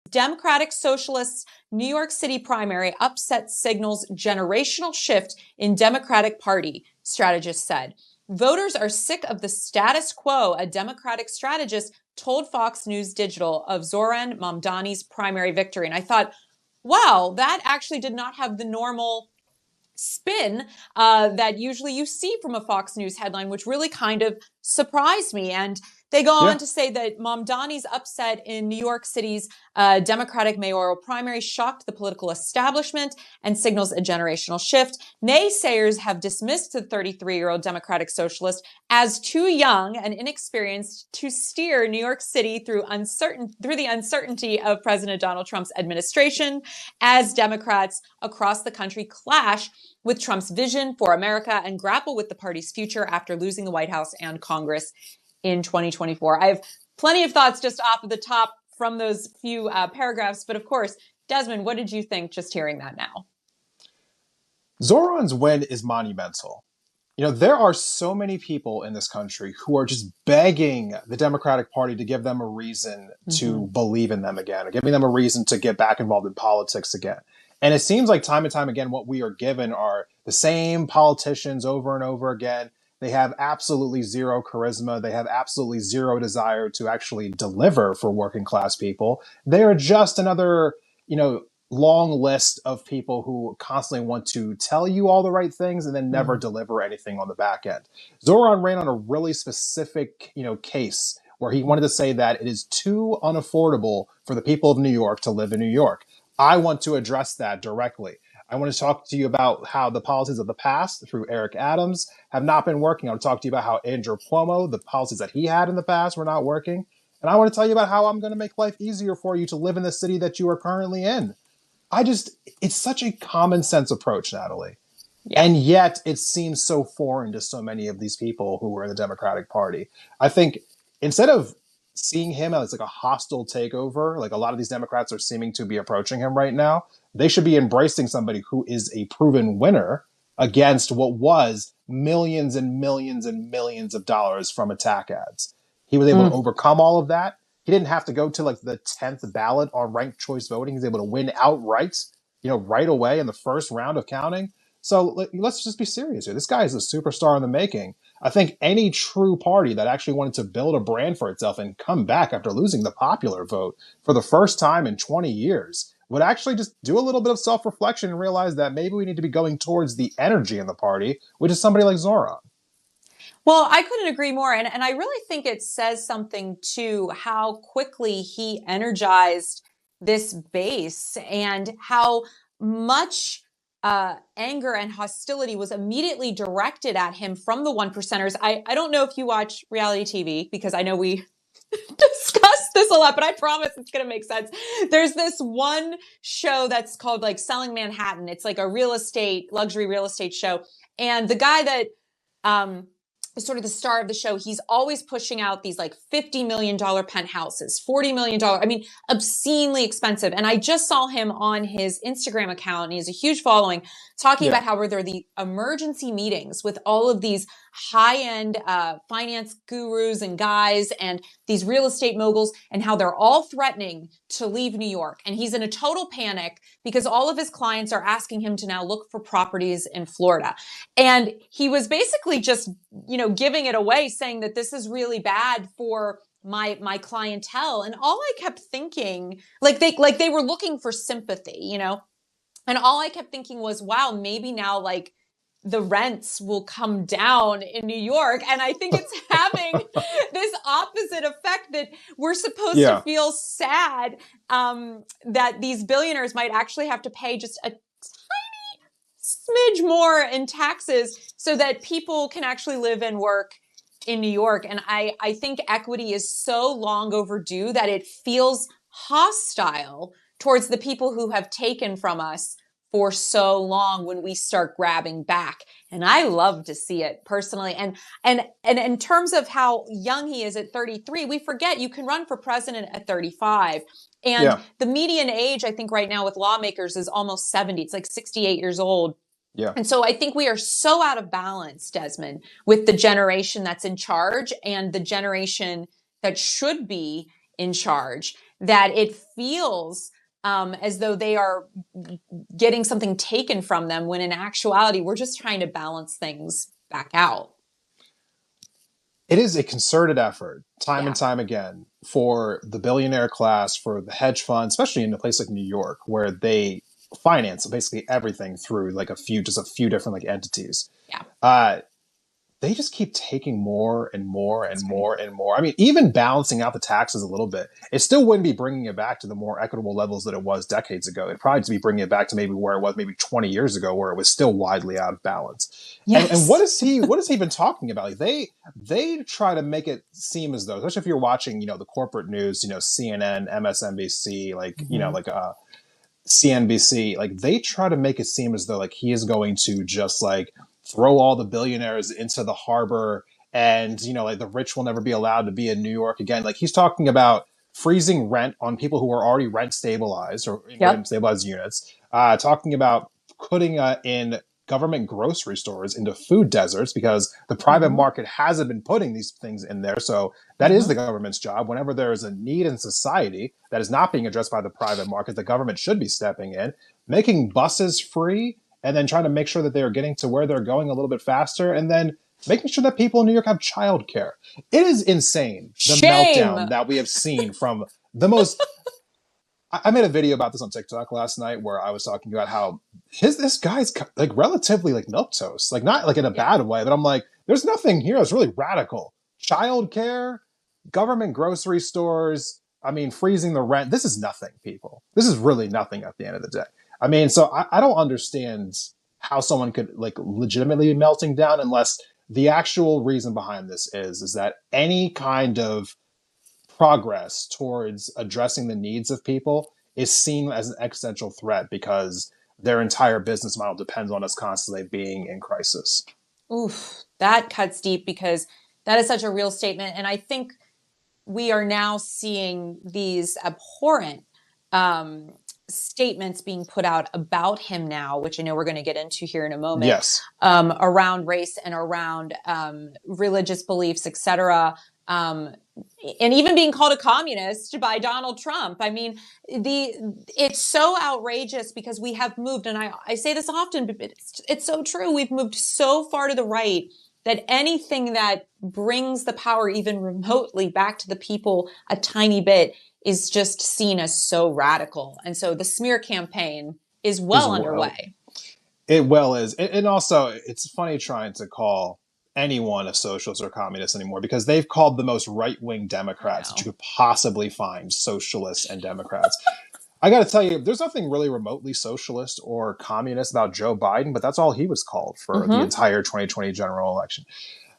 Democratic Socialists' New York City primary upset signals generational shift in Democratic Party, strategists said. Voters are sick of the status quo, a Democratic strategist told Fox News Digital of Zohran Mamdani's primary victory. And I thought, wow, that actually did not have the normal spin that usually you see from a Fox News headline, which really kind of surprised me. And they go on to say that Mamdani's upset in New York City's Democratic mayoral primary shocked the political establishment and signals a generational shift. Naysayers have dismissed the 33-year-old Democratic Socialist as too young and inexperienced to steer New York City through the uncertainty of President Donald Trump's administration, as Democrats across the country clash with Trump's vision for America and grapple with the party's future after losing the White House and Congress in 2024. I have plenty of thoughts just off of the top from those few paragraphs. But of course, Desmond, what did you think just hearing that now? Zohran's win is monumental. You know, there are so many people in this country who are just begging the Democratic Party to give them a reason to believe in them again, or giving them a reason to get back involved in politics again. And it seems like time and time again, what we are given are the same politicians over and over again. They have absolutely zero charisma. They have absolutely zero desire to actually deliver for working class people. They are just another, long list of people who constantly want to tell you all the right things and then never deliver anything on the back end. Zohran ran on a really specific, case where he wanted to say that it is too unaffordable for the people of New York to live in New York. I want to address that directly. I want to talk to you about how the policies of the past through Eric Adams have not been working. I want to talk to you about how Andrew Cuomo, the policies that he had in the past were not working. And I want to tell you about how I'm going to make life easier for you to live in the city that you are currently in. It's such a common sense approach, Natalie. Yeah. And yet it seems so foreign to so many of these people who were in the Democratic Party. I think instead of seeing him as like a hostile takeover, like a lot of these Democrats are seeming to be approaching him right now, they should be embracing somebody who is a proven winner against what was millions and millions and millions of dollars from attack ads. He was able to overcome all of that. He didn't have to go to like the 10th ballot on ranked choice voting. He's able to win outright, right away in the first round of counting. So let's just be serious here. This guy is a superstar in the making. I think any true party that actually wanted to build a brand for itself and come back after losing the popular vote for the first time in 20 years would actually just do a little bit of self-reflection and realize that maybe we need to be going towards the energy in the party, which is somebody like Zohran. Well, I couldn't agree more. And I really think it says something to how quickly he energized this base and how much anger and hostility was immediately directed at him from the one percenters. I don't know if you watch reality TV, because I know we discussed this a lot, but I promise it's going to make sense. There's this one show that's called like Selling Manhattan. It's like a luxury real estate show. And the guy that is sort of the star of the show, he's always pushing out these like $50 million penthouses, $40 million. I mean, obscenely expensive. And I just saw him on his Instagram account, and he has a huge following, talking about how there are the emergency meetings with all of these high-end finance gurus and guys and these real estate moguls, and how they're all threatening to leave New York. And he's in a total panic because all of his clients are asking him to now look for properties in Florida. And he was basically just, giving it away, saying that this is really bad for my clientele. And all I kept thinking, like they were looking for sympathy, and all I kept thinking was, wow, maybe now like the rents will come down in New York. And I think it's having this opposite effect, that we're supposed to feel sad that these billionaires might actually have to pay just a smidge more in taxes so that people can actually live and work in New York. And I think equity is so long overdue that it feels hostile towards the people who have taken from us for so long when we start grabbing back. And I love to see it personally. And in terms of how young he is at 33, we forget you can run for president at 35. And the median age, I think right now with lawmakers, is almost 70. It's like 68 years old. Yeah. And so I think we are so out of balance, Desmond, with the generation that's in charge and the generation that should be in charge. that it feels as though they are getting something taken from them, when in actuality, we're just trying to balance things back out. It is a concerted effort, time Yeah. and time again, for the billionaire class, for the hedge funds, especially in a place like New York, where they finance basically everything through like just a few different like entities. Yeah. They just keep taking more and more and That's right. more and more. I mean, even balancing out the taxes a little bit, it still wouldn't be bringing it back to the more equitable levels that it was decades ago. It'd probably just be bringing it back to maybe where it was maybe 20 years ago, where it was still widely out of balance. And Yes. what is he been talking about? Like they try to make it seem as though, especially if you're watching, the corporate news, CNN, MSNBC, CNBC, like they try to make it seem as though like he is going to just like throw all the billionaires into the harbor, and like the rich will never be allowed to be in New York again. Like he's talking about freezing rent on people who are already rent stabilized or in Yep. rent stabilized units, talking about putting in government grocery stores into food deserts because the private market hasn't been putting these things in there. So that is the government's job. Whenever there is a need in society that is not being addressed by the private market, the government should be stepping in, making buses free, and then trying to make sure that they are getting to where they're going a little bit faster, and then making sure that people in New York have childcare. It is insane, the Shame. meltdown that we have seen from the most... I made a video about this on TikTok last night where I was talking about how this guy's like relatively like milquetoast, like not like in a bad way, but I'm like, there's nothing here that's really radical. Childcare, government grocery stores, I mean, freezing the rent. This is nothing, people. This is really nothing at the end of the day. I mean, so I don't understand how someone could like legitimately be melting down unless the actual reason behind this is that any kind of progress towards addressing the needs of people is seen as an existential threat because their entire business model depends on us constantly being in crisis. Oof, that cuts deep, because that is such a real statement. And I think we are now seeing these abhorrent statements being put out about him now, which I know we're going to get into here in a moment. Yes. Around race and around religious beliefs, etc. And even being called a communist by Donald Trump. I mean, it's so outrageous because we have moved, and I say this often, but it's so true. We've moved so far to the right that anything that brings the power even remotely back to the people a tiny bit is just seen as so radical. And so the smear campaign is well underway. It well is. And also, it's funny trying to call anyone a socialist or communist anymore because they've called the most right-wing Democrats that you could possibly find socialists and Democrats. I got to tell you, there's nothing really remotely socialist or communist about Joe Biden, but that's all he was called for the entire 2020 general election.